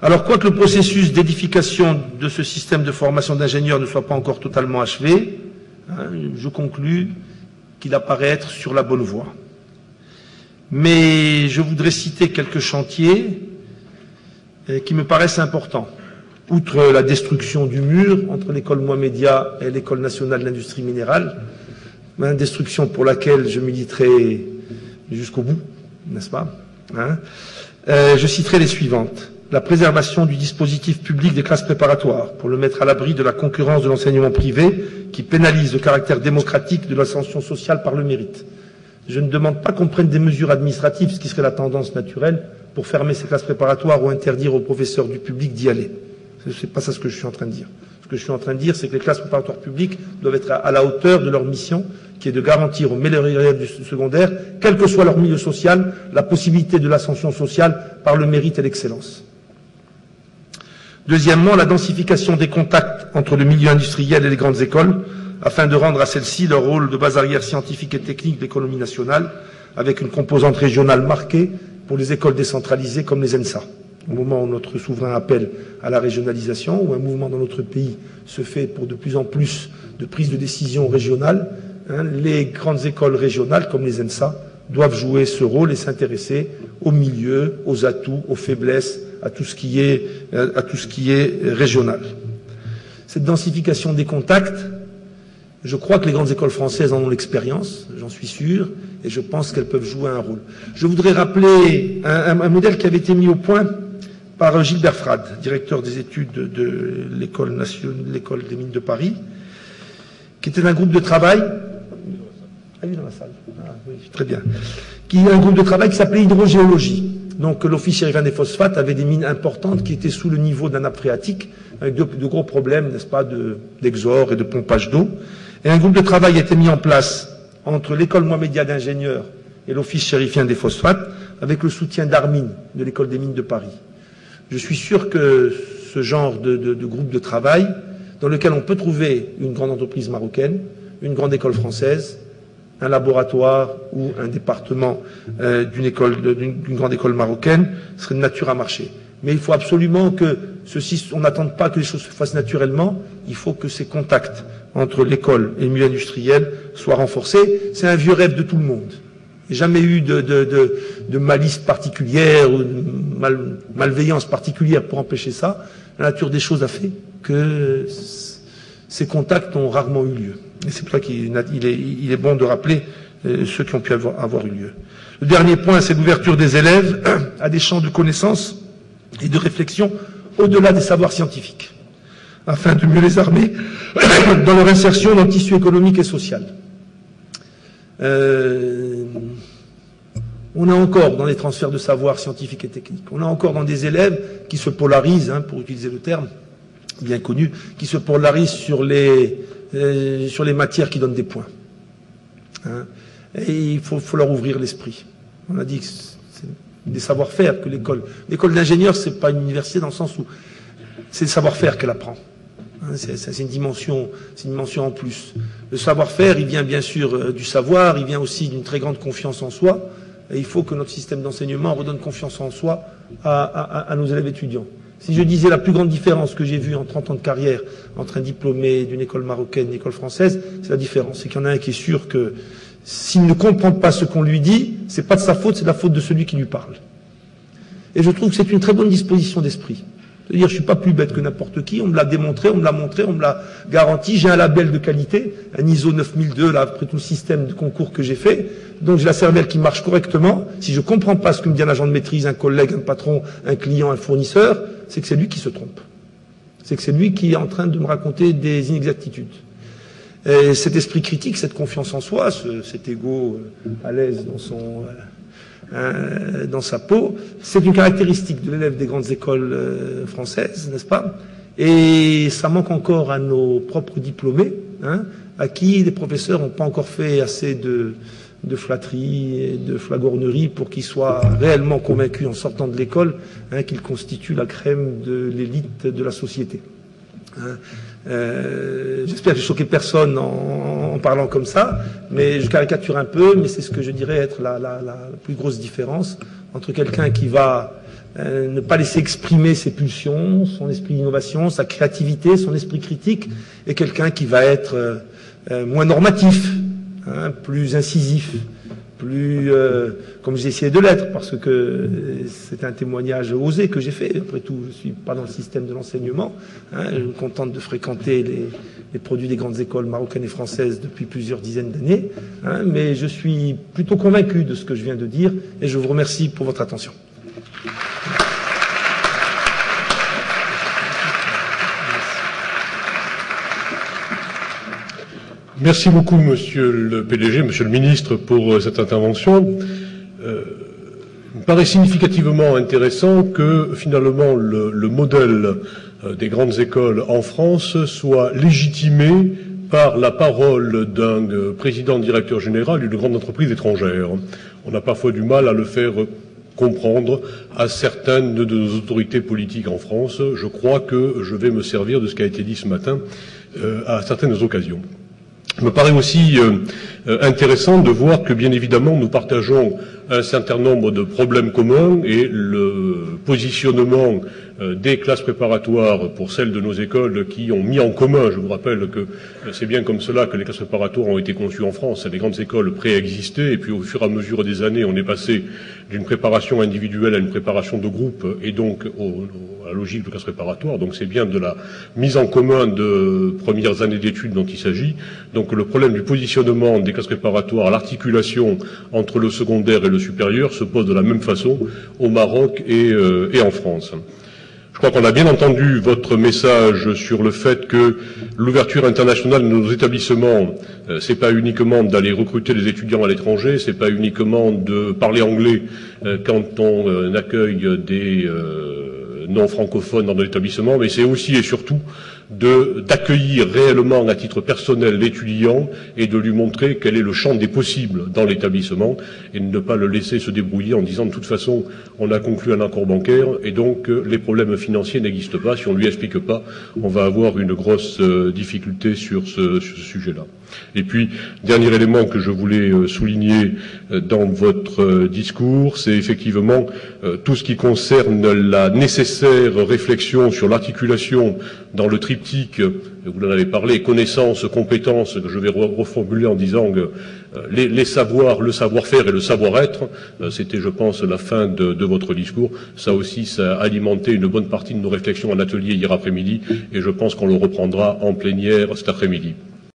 Alors, quoique le processus d'édification de ce système de formation d'ingénieurs ne soit pas encore totalement achevé, je conclus qu'il apparaît être sur la bonne voie. Mais je voudrais citer quelques chantiers qui me paraissent importants. Outre la destruction du mur entre l'école Mohamedia et l'école nationale de l'industrie minérale, destruction pour laquelle je militerai jusqu'au bout, n'est-ce pas, je citerai les suivantes. La préservation du dispositif public des classes préparatoires pour le mettre à l'abri de la concurrence de l'enseignement privé qui pénalise le caractère démocratique de l'ascension sociale par le mérite. Je ne demande pas qu'on prenne des mesures administratives, ce qui serait la tendance naturelle, pour fermer ces classes préparatoires ou interdire aux professeurs du public d'y aller. C'est pas ça ce que je suis en train de dire. Ce que je suis en train de dire, c'est que les classes préparatoires publiques doivent être à la hauteur de leur mission, qui est de garantir aux meilleurs élèves du secondaire, quel que soit leur milieu social, la possibilité de l'ascension sociale par le mérite et l'excellence. Deuxièmement, la densification des contacts entre le milieu industriel et les grandes écoles, afin de rendre à celles-ci leur rôle de base arrière scientifique et technique de l'économie nationale, avec une composante régionale marquée pour les écoles décentralisées comme les ENSA. Au moment où notre souverain appelle à la régionalisation, où un mouvement dans notre pays se fait pour de plus en plus de prise de décision régionale, les grandes écoles régionales comme les ENSA doivent jouer ce rôle et s'intéresser aux milieux, aux atouts, aux faiblesses, à tout ce qui est régional. Cette densification des contacts, je crois que les grandes écoles françaises en ont l'expérience, j'en suis sûr, et je pense qu'elles peuvent jouer un rôle. Je voudrais rappeler un modèle qui avait été mis au point par Gilbert Frade, directeur des études de l'école des mines de Paris, qui était un groupe de travail. Ah oui, dans la salle. Ah, oui, très bien. Qui est un groupe de travail qui s'appelait hydrogéologie. Donc l'Office chérifien des phosphates avait des mines importantes qui étaient sous le niveau d'un nappe phréatique, avec de gros problèmes, n'est-ce pas, d'exor et de pompage d'eau. Et un groupe de travail a été mis en place entre l'école Mohamedia d'ingénieurs et l'Office chérifien des phosphates, avec le soutien d'Armine, de l'école des mines de Paris. Je suis sûr que ce genre de groupe de travail, dans lequel on peut trouver une grande entreprise marocaine, une grande école française, un laboratoire ou un département d'une grande école marocaine, serait de nature à marcher. Mais il faut absolument que on n'attende pas que les choses se fassent naturellement, il faut que ces contacts entre l'école et le milieu industriel soient renforcés. C'est un vieux rêve de tout le monde. Il n'y a jamais eu de malice particulière ou de malveillance particulière pour empêcher ça. La nature des choses a fait que ces contacts ont rarement eu lieu. Et c'est pour ça qu'il est bon de rappeler ceux qui ont pu avoir eu lieu. Le dernier point, c'est l'ouverture des élèves à des champs de connaissances et de réflexion au-delà des savoirs scientifiques, afin de mieux les armer dans leur insertion dans le tissu économique et social. On a encore dans les transferts de savoir scientifiques et techniques, on a encore dans des élèves qui se polarisent, pour utiliser le terme bien connu, qui se polarisent sur les matières qui donnent des points. Et il faut leur ouvrir l'esprit. On a dit que c'est des savoir-faire que l'école d'ingénieur, c'est pas une université dans le sens où c'est le savoir-faire qu'elle apprend. C'est une dimension en plus. Le savoir-faire, il vient bien sûr du savoir, il vient aussi d'une très grande confiance en soi. Et il faut que notre système d'enseignement redonne confiance en soi à nos élèves étudiants. Si je disais la plus grande différence que j'ai vue en 30 ans de carrière entre un diplômé d'une école marocaine et une école française, c'est la différence. C'est qu'il y en a un qui est sûr que s'il ne comprend pas ce qu'on lui dit, c'est pas de sa faute, c'est de la faute de celui qui lui parle. Et je trouve que c'est une très bonne disposition d'esprit. C'est-à-dire, je suis pas plus bête que n'importe qui, on me l'a démontré, on me l'a montré, on me l'a garanti, j'ai un label de qualité, un ISO 9002, là, après tout le système de concours que j'ai fait, donc j'ai la cervelle qui marche correctement. Si je comprends pas ce que me dit un agent de maîtrise, un collègue, un patron, un client, un fournisseur, c'est que c'est lui qui se trompe. C'est que c'est lui qui est en train de me raconter des inexactitudes. Et cet esprit critique, cette confiance en soi, cet ego à l'aise dans sa peau, c'est une caractéristique de l'élève des grandes écoles françaises, n'est-ce pas? Et ça manque encore à nos propres diplômés, à qui les professeurs n'ont pas encore fait assez de flatterie et de flagornerie pour qu'ils soient réellement convaincus en sortant de l'école qu'ils constituent la crème de l'élite de la société. J'espère que j'ai choqué personne en parlant comme ça, mais je caricature un peu, mais c'est ce que je dirais être la plus grosse différence entre quelqu'un qui va ne pas laisser exprimer ses pulsions, son esprit d'innovation, sa créativité, son esprit critique, et quelqu'un qui va être moins normatif, hein, plus incisif, plus, comme j'ai essayé de l'être, parce que c'est un témoignage osé que j'ai fait. Après tout, je ne suis pas dans le système de l'enseignement. Hein, je me contente de fréquenter les produits des grandes écoles marocaines et françaises depuis plusieurs dizaines d'années. Hein, mais je suis plutôt convaincu de ce que je viens de dire, et je vous remercie pour votre attention. Merci beaucoup, Monsieur le PDG, Monsieur le Ministre, pour cette intervention. Il me paraît significativement intéressant que, finalement, le modèle des grandes écoles en France soit légitimé par la parole d'un président directeur général d'une grande entreprise étrangère. On a parfois du mal à le faire comprendre à certaines de nos autorités politiques en France. Je crois que je vais me servir de ce qui a été dit ce matin à certaines occasions. Il me paraît aussi intéressant de voir que, bien évidemment, nous partageons un certain nombre de problèmes communs et le positionnement des classes préparatoires pour celles de nos écoles qui ont mis en commun, je vous rappelle que c'est bien comme cela que les classes préparatoires ont été conçues en France, les grandes écoles préexistaient, et puis au fur et à mesure des années, on est passé d'une préparation individuelle à une préparation de groupe, et donc à la logique de classe préparatoire, donc c'est bien de la mise en commun de premières années d'études dont il s'agit. Donc le problème du positionnement des classes préparatoires, l'articulation entre le secondaire et le supérieur se pose de la même façon au Maroc et en France. Je crois qu'on a bien entendu votre message sur le fait que l'ouverture internationale de nos établissements, c'est pas uniquement d'aller recruter des étudiants à l'étranger, c'est pas uniquement de parler anglais quand on accueille des non francophones dans nos établissements, mais c'est aussi et surtout d'accueillir réellement à titre personnel l'étudiant et de lui montrer quel est le champ des possibles dans l'établissement et de ne pas le laisser se débrouiller en disant de toute façon on a conclu un accord bancaire et donc les problèmes financiers n'existent pas. Si on ne lui explique pas, on va avoir une grosse difficulté sur ce sujet-là. Et puis, dernier élément que je voulais souligner dans votre discours, c'est effectivement tout ce qui concerne la nécessaire réflexion sur l'articulation dans le triptyque, vous en avez parlé, connaissances, compétences, que je vais reformuler en disant que les savoirs, le savoir-faire et le savoir-être, c'était, je pense, la fin de votre discours. Ça aussi, ça a alimenté une bonne partie de nos réflexions en atelier hier après-midi, et je pense qu'on le reprendra en plénière cet après-midi.